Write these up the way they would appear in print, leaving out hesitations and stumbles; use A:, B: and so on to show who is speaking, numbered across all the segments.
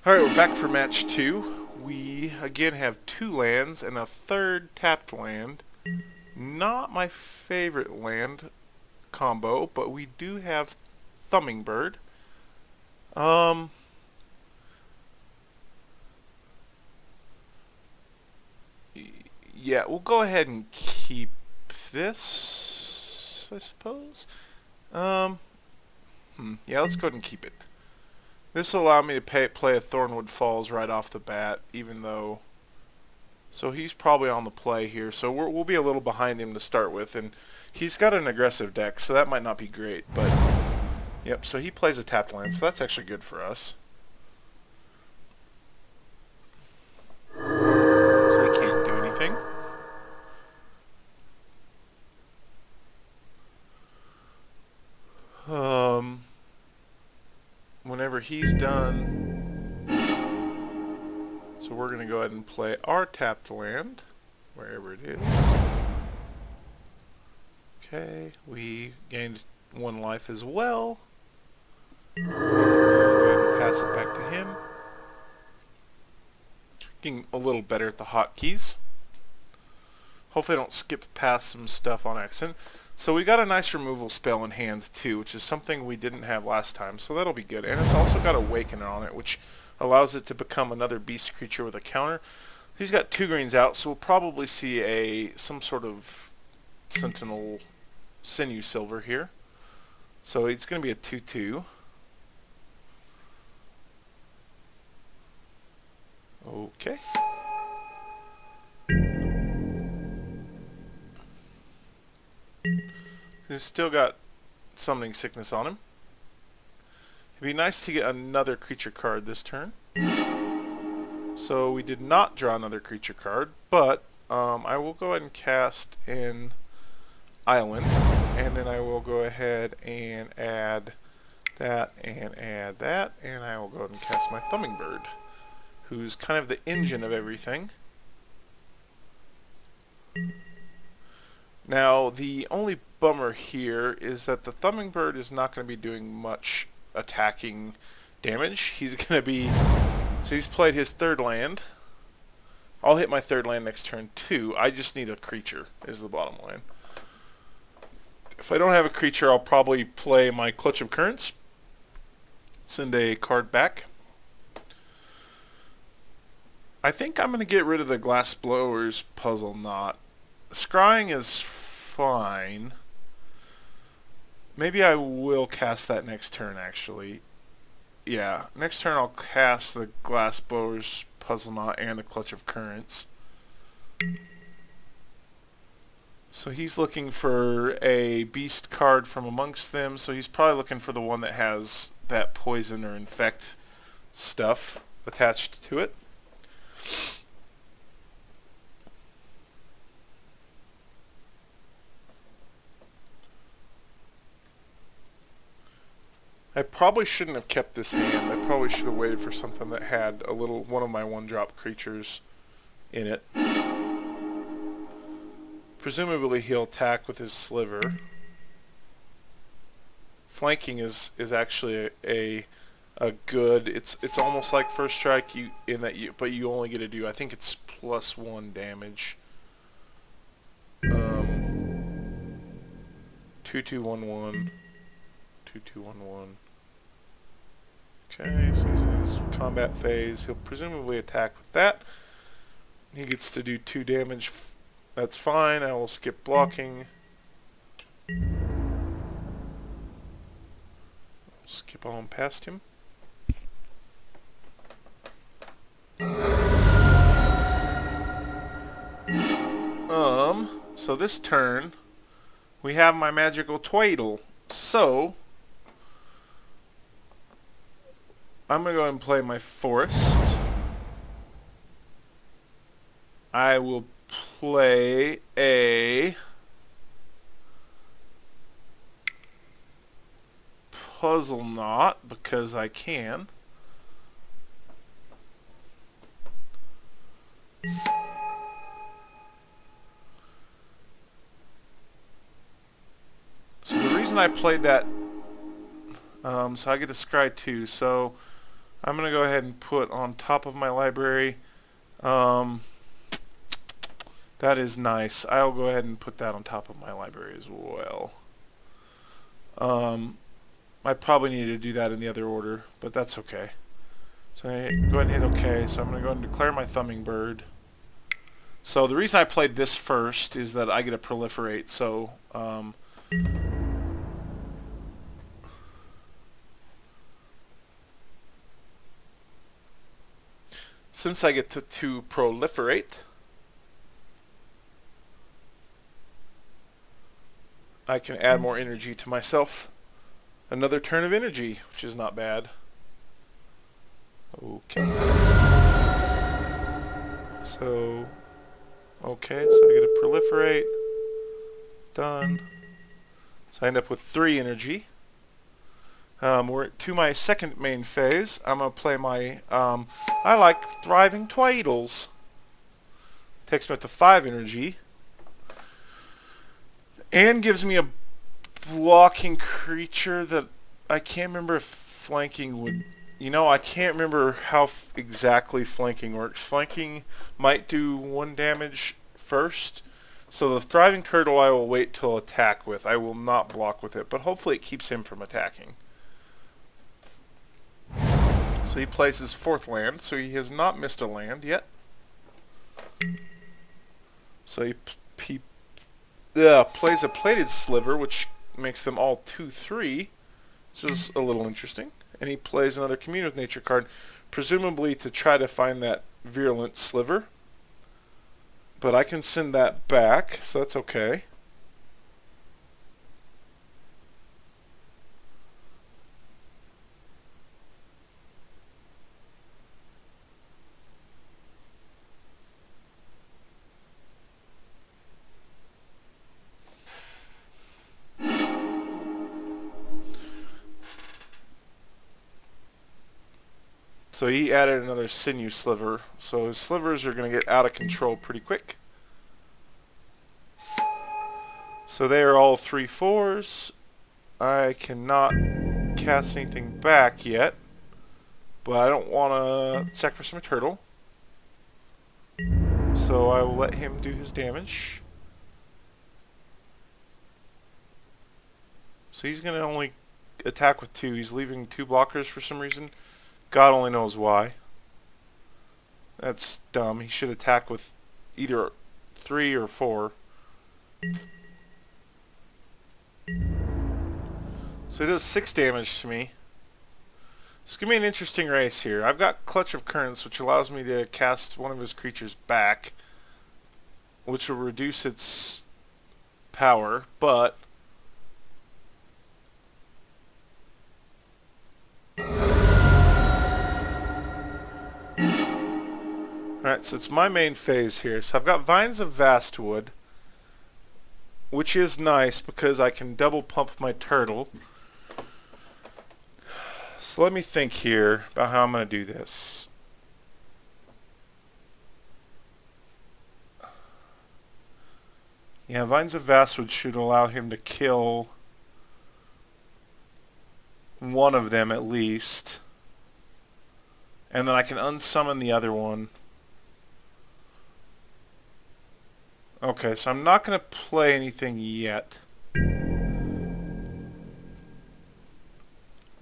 A: Alright, we're back for match 2. We again have 2 lands and a third tapped land. Not my favorite land combo, but we do have Hummingbird. Um, yeah, we'll go ahead and keep this, I suppose. Um, yeah, let's go ahead and keep it. This will allow me to play a Thornwood Falls right off the bat, even though... So he's probably on the play here, so we'll be a little behind him to start with, and he's got an aggressive deck, so that might not be great, but... Yep, so he plays a tapped land, so that's actually good for us. So he can't do anything. Whenever he's done... So we're going to go ahead and play our tapped land, wherever it is. Okay, we gained 1 life as well. We'll go ahead and pass it back to him. Getting a little better at the hotkeys. Hopefully I don't skip past some stuff on accident. So we got a nice removal spell in hand too, which is something we didn't have last time, so that'll be good. And it's also got Awakener on it, which allows it to become another beast creature with a counter. He's got 2 greens out, so we'll probably see some sort of Sentinel Sinew Silver here. So it's going to be a 2/2. Okay. He's still got Summoning Sickness on him. It'd be nice to get another creature card this turn. So we did not draw another creature card, but I will go ahead and cast in Island, and then I will go ahead and add that, and I will go ahead and cast my Hummingbird, who's kind of the engine of everything. Now, the only bummer here is that the Hummingbird is not going to be doing much attacking damage. He's going to be... So he's played his 3rd land. I'll hit my 3rd land next turn too. I just need a creature, is the bottom line. If I don't have a creature, I'll probably play my Clutch of Currents. Send a card back. I think I'm going to get rid of the Glass Blower's Puzzle Knot. Scrying is fine. Maybe I will cast that next turn, actually. Yeah, next turn I'll cast the Glass Blower's Puzzle Knot and the Clutch of Currents. So he's looking for a beast card from amongst them, so he's probably looking for the one that has that poison or infect stuff attached to it. I probably shouldn't have kept this hand. I probably should have waited for something that had one of my 1-drop creatures in it. Presumably he'll attack with his Sliver. Flanking is actually a good. It's almost like First Strike but you only get to do, I think it's +1 damage. 2/2/1/1. 2/2/1/1. Okay, so he's in his combat phase. He'll presumably attack with that. He gets to do 2 damage. That's fine. I will skip blocking. Skip on past him. So this turn, we have my magical Twaddle. So I'm going to go ahead and play my Forest. I will play a Puzzle Knot because I can. So the reason I played that, so I get to scry 2, so I'm going to go ahead and put on top of my library. That is nice. I'll go ahead and put that on top of my library as well. I probably need to do that in the other order, but that's okay. So I go ahead and hit OK. So I'm going to go ahead and declare my thumbing bird. So the reason I played this first is that I get to proliferate. So since I get to proliferate, I can add more energy to myself. Another turn of energy, which is not bad. Okay. So I get to proliferate. Done. So I end up with 3 energy. We're to my second main phase. I'm going to play my, I like Thriving Twaddles. Takes me up to 5 energy. And gives me a blocking creature that I can't remember if flanking would... You know, I can't remember how exactly flanking works. Flanking might do 1 damage first. So the Thriving Turtle I will wait till attack with. I will not block with it, but hopefully it keeps him from attacking. So he plays his 4th land, so he has not missed a land yet. So he plays a plated sliver, which makes them all 2/3, which is a little interesting. And he plays another Commune with Nature card, presumably to try to find that virulent sliver. But I can send that back, so that's okay. So he added another Sinew Sliver, so his slivers are going to get out of control pretty quick. So they are all 3/4s. I cannot cast anything back yet, but I don't want to sacrifice my turtle. So I will let him do his damage. So he's going to only attack with 2. He's leaving 2 blockers for some reason. God only knows why. That's dumb. He should attack with either 3 or 4. So he does 6 damage to me. It's going to be an interesting race here. I've got Clutch of Currents, which allows me to cast one of his creatures back, which will reduce its power, but... Alright, so it's my main phase here. So I've got Vines of Vastwood, which is nice because I can double pump my turtle. So let me think here about how I'm going to do this. Yeah, Vines of Vastwood should allow him to kill one of them at least. And then I can unsummon the other one. Okay, so I'm not going to play anything yet.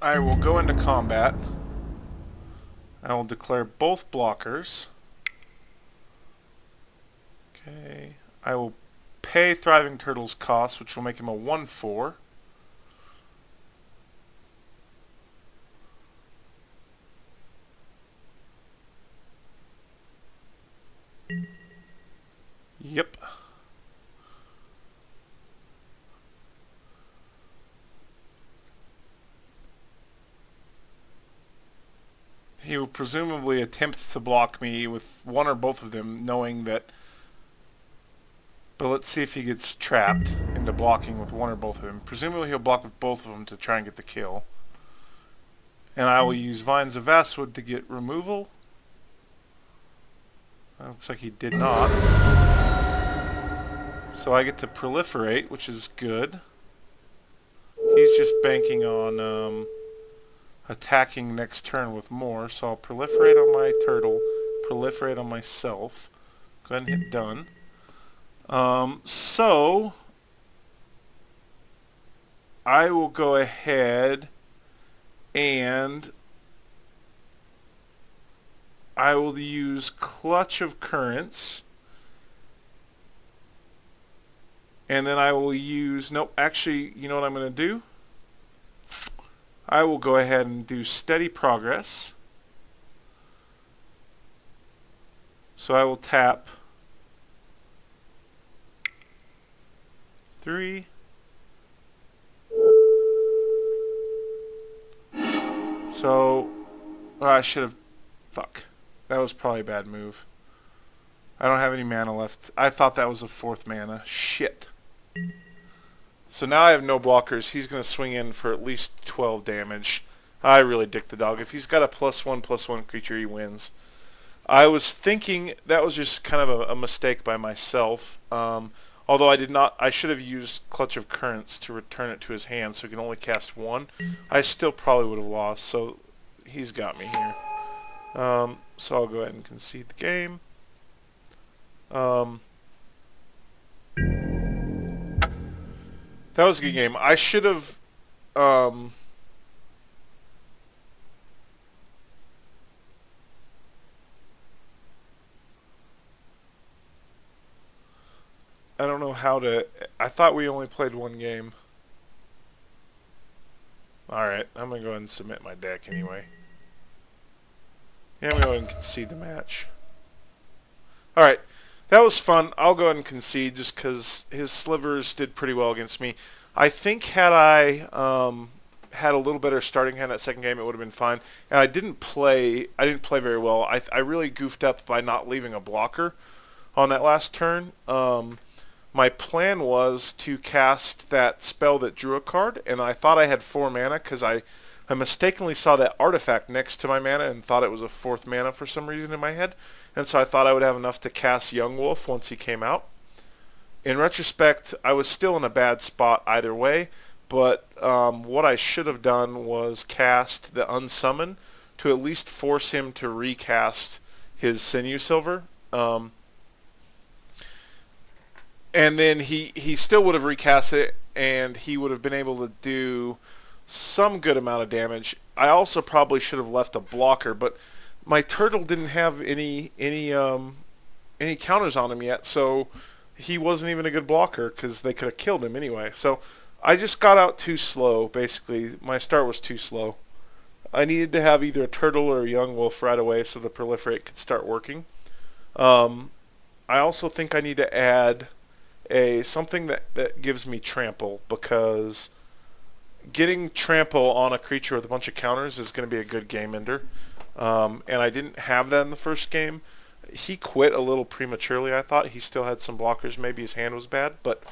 A: I will go into combat. I will declare both blockers. Okay, I will pay Thriving Turtle's cost, which will make him a 1/4. Yep. He will presumably attempt to block me with one or both of them, knowing that... But let's see if he gets trapped into blocking with one or both of them. Presumably he'll block with both of them to try and get the kill. And I will use Vines of Vastwood to get removal. That looks like he did not. So I get to proliferate, which is good. He's just banking on attacking next turn with more. So I'll proliferate on my turtle, proliferate on myself. Go ahead and hit done. So I will go ahead and I will use Clutch of Currents. And then I will use, nope, actually, you know what I'm going to do? I will go ahead and do Steady Progress. So I will tap 3. So, I should have, fuck. That was probably a bad move. I don't have any mana left. I thought that was a 4th mana. Shit. So now I have no blockers. He's going to swing in for at least 12 damage. I really dick the dog. If he's got a +1/+1 creature, he wins. I was thinking that was just kind of a mistake by myself. Although I did not, I should have used Clutch of Currents to return it to his hand so he can only cast 1. I still probably would have lost, so he's got me here. So I'll go ahead and concede the game. That was a good game. I should have I don't know how to... I thought we only played one game. Alright, I'm going to go ahead and submit my deck anyway. Yeah, I'm going to go ahead and concede the match. Alright, that was fun. I'll go ahead and concede just because his Slivers did pretty well against me. I think had I had a little better starting hand that second game, it would have been fine. And I didn't play very well. I really goofed up by not leaving a blocker on that last turn. My plan was to cast that spell that drew a card, and I thought I had 4 mana because I mistakenly saw that artifact next to my mana and thought it was a 4th mana for some reason in my head. And so I thought I would have enough to cast Young Wolf once he came out. In retrospect, I was still in a bad spot either way, but what I should have done was cast the Unsummon to at least force him to recast his Sinew Silver. And then he still would have recast it, and he would have been able to do some good amount of damage. I also probably should have left a blocker, but my turtle didn't have any counters on him yet, so he wasn't even a good blocker because they could have killed him anyway. So I just got out too slow, basically. My start was too slow. I needed to have either a turtle or a young wolf right away so the proliferate could start working. I also think I need to add something that gives me trample, because getting trample on a creature with a bunch of counters is going to be a good game ender. And I didn't have that in the first game. He quit a little prematurely, I thought. He still had some blockers. Maybe his hand was bad. But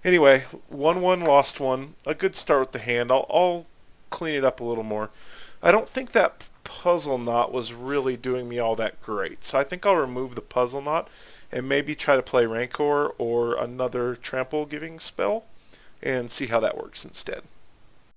A: anyway, 1-1, lost 1. A good start with the hand. I'll clean it up a little more. I don't think that puzzle knot was really doing me all that great. So I think I'll remove the puzzle knot and maybe try to play Rancor or another trample giving spell and see how that works instead.